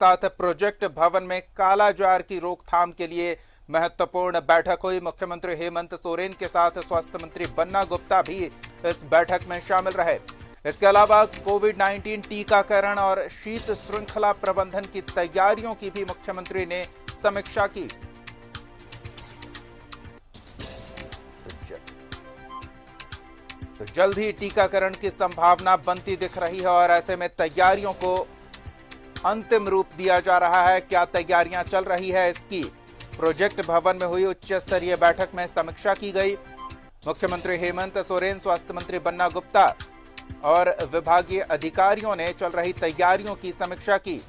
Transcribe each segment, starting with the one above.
साथ प्रोजेक्ट भवन में काला ज्वार की रोकथाम के लिए महत्वपूर्ण बैठक हुई। मुख्यमंत्री हेमंत सोरेन के साथ स्वास्थ्य मंत्री बन्ना गुप्ता भी इस बैठक में शामिल रहे। इसके अलावा कोविड-19 टीकाकरण और शीत श्रृंखला प्रबंधन की तैयारियों की भी मुख्यमंत्री ने समीक्षा की। तो जल्द ही टीकाकरण की संभावना बनती दिख रही है और ऐसे में तैयारियों को अंतिम रूप दिया जा रहा है। क्या तैयारियां चल रही है, इसकी प्रोजेक्ट भवन में हुई उच्च स्तरीय बैठक में समीक्षा की गई। मुख्यमंत्री हेमंत सोरेन, स्वास्थ्य मंत्री बन्ना गुप्ता और विभागीय अधिकारियों ने चल रही तैयारियों की समीक्षा की।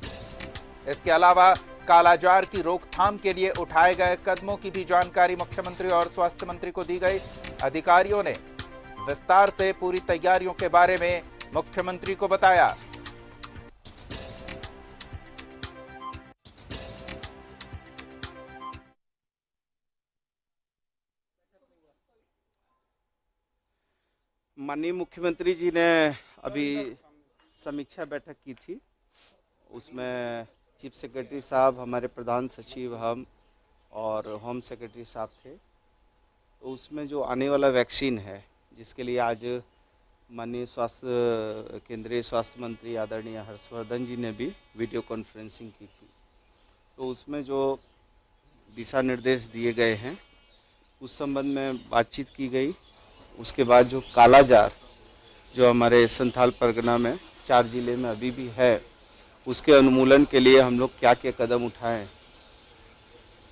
इसके अलावा कालाजार की रोकथाम के लिए उठाए गए कदमों की भी जानकारी मुख्यमंत्री और स्वास्थ्य मंत्री को दी गई। अधिकारियों ने विस्तार से पूरी तैयारियों के बारे में मुख्यमंत्री को बताया। माननीय मुख्यमंत्री जी ने अभी समीक्षा बैठक की थी। उसमें चीफ सेक्रेटरी साहब, हमारे प्रधान सचिव, हम और होम सेक्रेटरी साहब थे। तो उसमें जो आने वाला वैक्सीन है, जिसके लिए आज माननीय केंद्रीय स्वास्थ्य मंत्री आदरणीय हर्षवर्धन जी ने भी वीडियो कॉन्फ्रेंसिंग की थी। तो उसमें जो दिशा निर्देश दिए गए हैं उस संबंध में बातचीत की गई। उसके बाद जो कालाजार जो हमारे संथाल परगना में 4 जिले में अभी भी है, उसके उन्मूलन के लिए हम लोग क्या क्या कदम उठाएं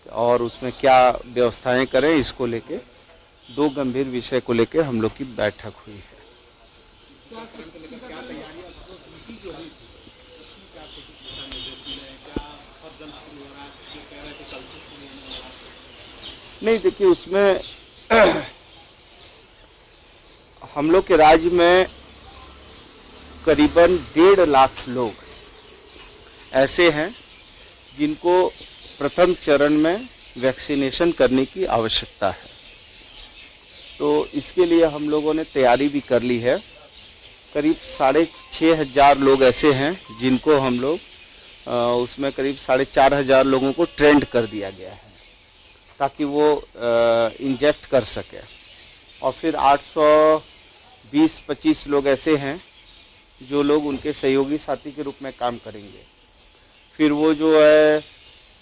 और उसमें क्या व्यवस्थाएं करें, इसको लेके 2 गंभीर विषय को लेके हम लोग की बैठक हुई है। नहीं, देखिए उसमें हम लोग के राज्य में करीबन 1.5 लाख लोग ऐसे हैं जिनको प्रथम चरण में वैक्सीनेशन करने की आवश्यकता है। तो इसके लिए हम लोगों ने तैयारी भी कर ली है। करीब 6,500 लोग ऐसे हैं जिनको हम लोग उसमें करीब 4,500 लोगों को ट्रेंड कर दिया गया है ताकि वो इंजेक्ट कर सके। और फिर 820-25 लोग ऐसे हैं जो लोग उनके सहयोगी साथी के रूप में काम करेंगे। फिर वो जो है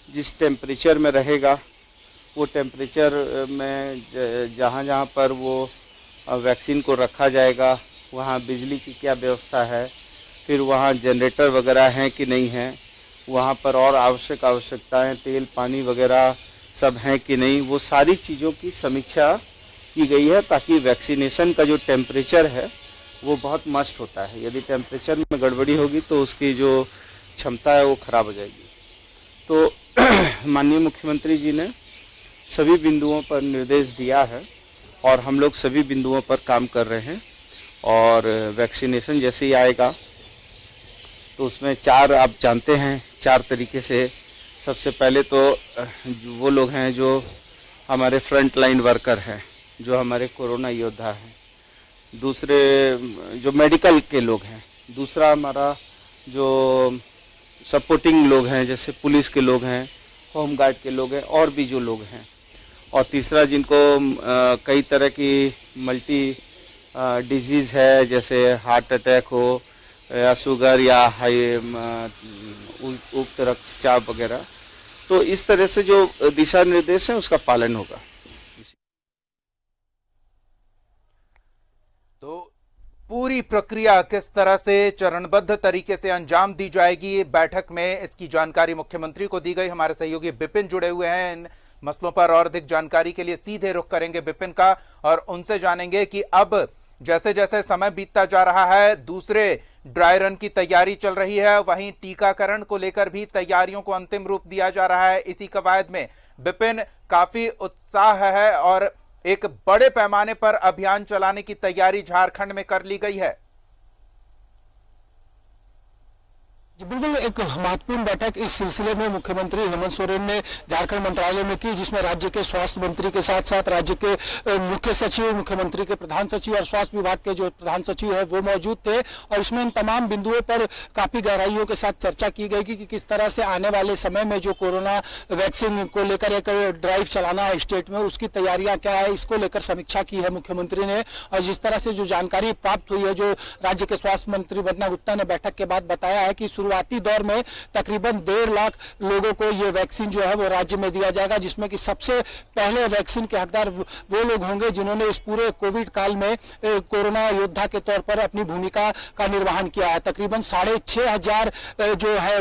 जिस टेम्परेचर में रहेगा, वो टेम्परेचर में जहाँ जहाँ पर वो वैक्सीन को रखा जाएगा वहाँ बिजली की क्या व्यवस्था है, फिर वहाँ जनरेटर वगैरह हैं कि नहीं हैं, वहाँ पर और आवश्यकताएं तेल पानी वगैरह सब हैं कि नहीं, वो सारी चीज़ों की समीक्षा की गई है ताकि वैक्सीनेशन का जो टेम्परेचर है वो बहुत मस्ट होता है। यदि टेम्परेचर में गड़बड़ी होगी तो उसकी जो क्षमता है वो खराब हो जाएगी। तो माननीय मुख्यमंत्री जी ने सभी बिंदुओं पर निर्देश दिया है और हम लोग सभी बिंदुओं पर काम कर रहे हैं। और वैक्सीनेशन जैसे ही आएगा तो उसमें 4 आप जानते हैं 4 तरीके से। सबसे पहले तो वो लोग हैं जो हमारे फ्रंट लाइन वर्कर हैं, जो हमारे कोरोना योद्धा हैं। दूसरे जो मेडिकल के लोग हैं। दूसरा हमारा जो सपोर्टिंग लोग हैं, जैसे पुलिस के लोग हैं, होम गार्ड के लोग हैं और भी जो लोग हैं। और तीसरा जिनको कई तरह की मल्टी डिजीज़ है, जैसे हार्ट अटैक हो या शुगर या हाई उच्च रक्तचाप वगैरह। तो इस तरह से जो दिशा निर्देश है उसका पालन होगा। तो पूरी प्रक्रिया किस तरह से चरणबद्ध तरीके से अंजाम दी जाएगी, बैठक में इसकी जानकारी मुख्यमंत्री को दी गई। हमारे सहयोगी बिपिन जुड़े हुए हैं इन मसलों पर और अधिक जानकारी के लिए सीधे रुख करेंगे बिपिन का और उनसे जानेंगे कि अब जैसे जैसे समय बीतता जा रहा है, दूसरे ड्राई रन की तैयारी चल रही है, वहीं टीकाकरण को लेकर भी तैयारियों को अंतिम रूप दिया जा रहा है। इसी कवायद में बिपिन काफी उत्साह है और एक बड़े पैमाने पर अभियान चलाने की तैयारी झारखंड में कर ली गई है। जी बिल्कुल, एक महत्वपूर्ण बैठक इस सिलसिले में मुख्यमंत्री हेमंत सोरेन ने झारखंड मंत्रालय में की, जिसमें राज्य के स्वास्थ्य मंत्री के साथ साथ राज्य के मुख्य सचिव, मुख्यमंत्री के प्रधान सचिव और स्वास्थ्य विभाग के जो प्रधान सचिव है वो मौजूद थे। और इसमें इन तमाम बिंदुओं पर काफी गहराइयों के साथ चर्चा की गई कि किस तरह से आने वाले समय में जो कोरोना वैक्सीन को लेकर एक ड्राइव चलाना है स्टेट में, उसकी तैयारियां क्या है, इसको लेकर समीक्षा की है मुख्यमंत्री ने। और जिस तरह से जो जानकारी प्राप्त हुई है, जो राज्य के स्वास्थ्य मंत्री बन्ना गुप्ता ने बैठक के बाद बताया है कि शुरुआती दौर में तकरीबन 1.5 लाख लोगों को ये वैक्सीन जो है वो राज्य में दिया जाएगा, जिसमें कि सबसे पहले वैक्सीन के हकदार वो लोग होंगे जिन्होंने इस पूरे कोविड काल में कोरोना योद्धा के तौर पर अपनी भूमिका का निर्वहन किया है। तकरीबन 6,500 जो है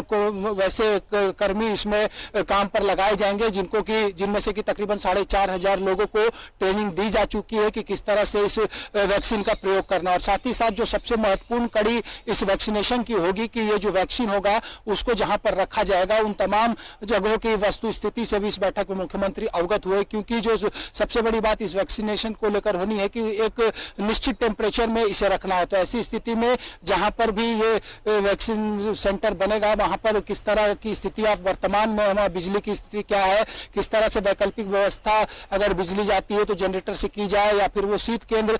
वैसे कर्मी इसमें काम पर लगाए जाएंगे, जिनमें से कि तकरीबन 4,500 लोगों को ट्रेनिंग दी जा चुकी है कि किस तरह से इस वैक्सीन का प्रयोग करना। और साथ ही साथ जो सबसे महत्वपूर्ण कड़ी इस वैक्सीनेशन की होगी कि ये जो वैक्सीन होगा उसको जहां पर रखा जाएगा उन तमाम जगहों की वस्तु स्थिति से भी इस बैठक में मुख्यमंत्री अवगत हुए, क्योंकि जो सबसे बड़ी बात इस वैक्सीनेशन को लेकर होनी है कि एक निश्चित टेम्परेचर में इसे रखना है। तो ऐसी स्थिति में जहां पर भी ये वैक्सीन सेंटर बनेगा वहां पर किस तरह की स्थिति, आप वर्तमान में हमारा बिजली की स्थिति क्या है, किस तरह से वैकल्पिक व्यवस्था अगर बिजली जाती है तो जनरेटर से की जाए या फिर वो शीत केंद्र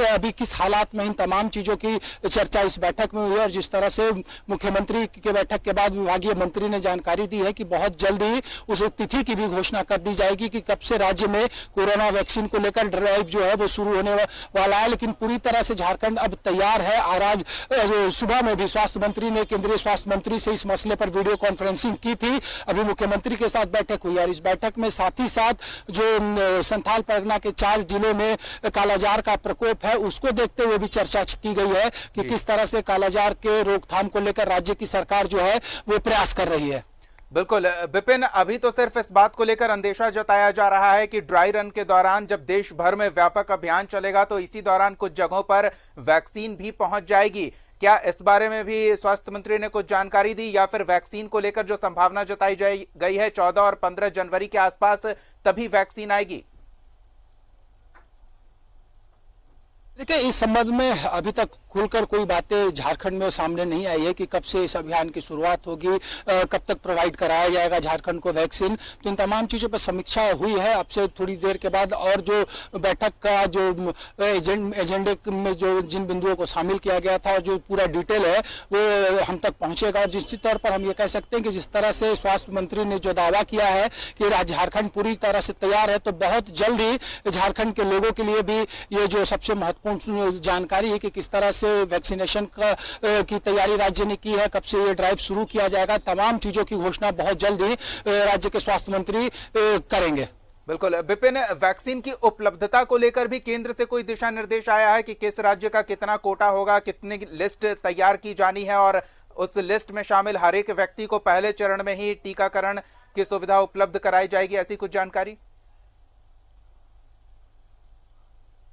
अभी किस हालात में, इन तमाम चीजों की चर्चा इस बैठक में हुई। और जिस तरह से मुख्यमंत्री के बैठक के बाद विभागीय मंत्री ने जानकारी दी है कि बहुत जल्द ही उस तिथि की भी घोषणा कर दी जाएगी कि कब से राज्य में कोरोना वैक्सीन को लेकर ड्राइव जो है वो शुरू होने वाला है। लेकिन पूरी तरह से झारखंड अब तैयार है। और आज सुबह में भी स्वास्थ्य मंत्री ने केंद्रीय स्वास्थ्य मंत्री से इस मसले पर वीडियो कॉन्फ्रेंसिंग की थी। अभी मुख्यमंत्री के साथ बैठक हुई और इस बैठक में साथ ही साथ जो संथाल परगना के 4 जिलों में कालाजार का प्रकोप है उसको देखते हुए भी चर्चा की गई है कि किस तरह से कालाजार के रोकथाम को लेकर राज्य की सरकार जो है वो प्रयास कर रही है। बिल्कुल विपिन, अभी तो सिर्फ इस बात को लेकर अंदेशा जताया जा रहा है कि ड्राई रन के दौरान जब देश भर में व्यापक अभियान चलेगा तो इसी दौरान कुछ जगहों पर वैक्सीन भी पहुंच जाएगी। क्या इस बारे में भी स्वास्थ्य मंत्री ने कुछ जानकारी दी या फिर वैक्सीन को लेकर जो संभावना जताई गई है 14 और 15 जनवरी के आसपास तभी वैक्सीन आएगी? देखिए, इस संबंध में अभी तक खुलकर कोई बातें झारखंड में सामने नहीं आई है कि कब से इस अभियान की शुरुआत होगी, कब तक प्रोवाइड कराया जाएगा झारखंड को वैक्सीन। तो इन तमाम चीज़ों पर समीक्षा हुई है अब से थोड़ी देर के बाद। और जो बैठक का जो एजेंडे में जो जिन बिंदुओं को शामिल किया गया था और जो पूरा डिटेल है वो हम तक पहुंचेगा। और निश्चित तौर पर हम ये कह सकते हैं कि जिस तरह से स्वास्थ्य मंत्री ने जो दावा किया है कि झारखंड पूरी तरह से तैयार है, तो बहुत जल्द ही झारखंड के लोगों के लिए भी ये जो सबसे महत्वपूर्ण जानकारी है कि किस तरह से वैक्सीनेशन की तैयारी राज्य ने की है, कब से ये ड्राइव शुरू किया जाएगा, तमाम चीजों की घोषणा बहुत जल्द ही राज्य के स्वास्थ्य मंत्री करेंगे। बिल्कुल विपिन, वैक्सीन की उपलब्धता को लेकर भी केंद्र से कोई दिशा निर्देश आया है कि किस राज्य का कितना कोटा होगा, कितनी लिस्ट तैयार की जानी है और उस लिस्ट में शामिल हर एक व्यक्ति को पहले चरण में ही टीकाकरण की सुविधा उपलब्ध कराई जाएगी, ऐसी कुछ जानकारी?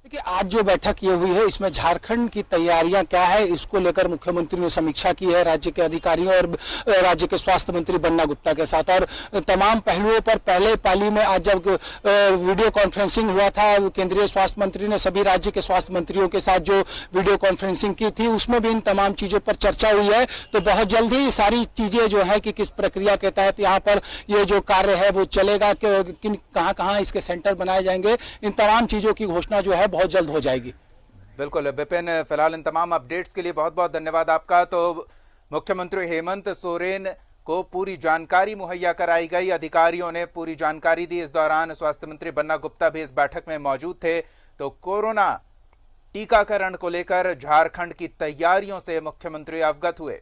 देखिए, आज जो बैठक ये हुई है इसमें झारखंड की तैयारियां क्या है इसको लेकर मुख्यमंत्री ने समीक्षा की है राज्य के अधिकारियों और राज्य के स्वास्थ्य मंत्री बन्ना गुप्ता के साथ। और तमाम पहलुओं पर पहले पाली में आज जब वीडियो कॉन्फ्रेंसिंग हुआ था, केंद्रीय स्वास्थ्य मंत्री ने सभी राज्य के स्वास्थ्य मंत्रियों के साथ जो वीडियो कॉन्फ्रेंसिंग की थी उसमें भी इन तमाम चीजों पर चर्चा हुई है। तो बहुत जल्द ही सारी चीजें जो है कि किस प्रक्रिया के तहत यहाँ पर ये जो कार्य है वो चलेगा, कहाँ इसके सेंटर बनाए जाएंगे, इन तमाम चीजों की घोषणा जो है बहुत जल्द हो जाएगी। बिल्कुल विपिन, फिलहाल इन तमाम अपडेट्स के लिए बहुत बहुत धन्यवाद आपका। तो मुख्यमंत्री हेमंत सोरेन को पूरी जानकारी मुहैया कराई गई, अधिकारियों ने पूरी जानकारी दी। इस दौरान स्वास्थ्य मंत्री बन्ना गुप्ता भी इस बैठक में मौजूद थे। तो कोरोना टीकाकरण को लेकर झारखंड की तैयारियों से मुख्यमंत्री अवगत हुए।